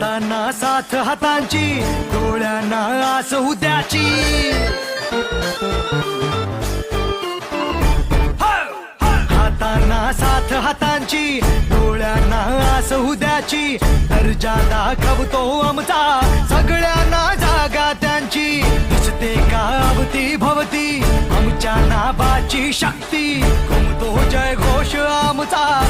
हातांना साथ हातांची, डोळ्यांना आस उद्याची. हातांना साथ हातांची, डोळ्यांना आस उद्याची. दर्जा दाखवतो आमचा सगळ्यांना जागा त्यांची. दिसते का अवती भवती आमच्या नावाची शक्ती. घुमतो जय घोष आमचा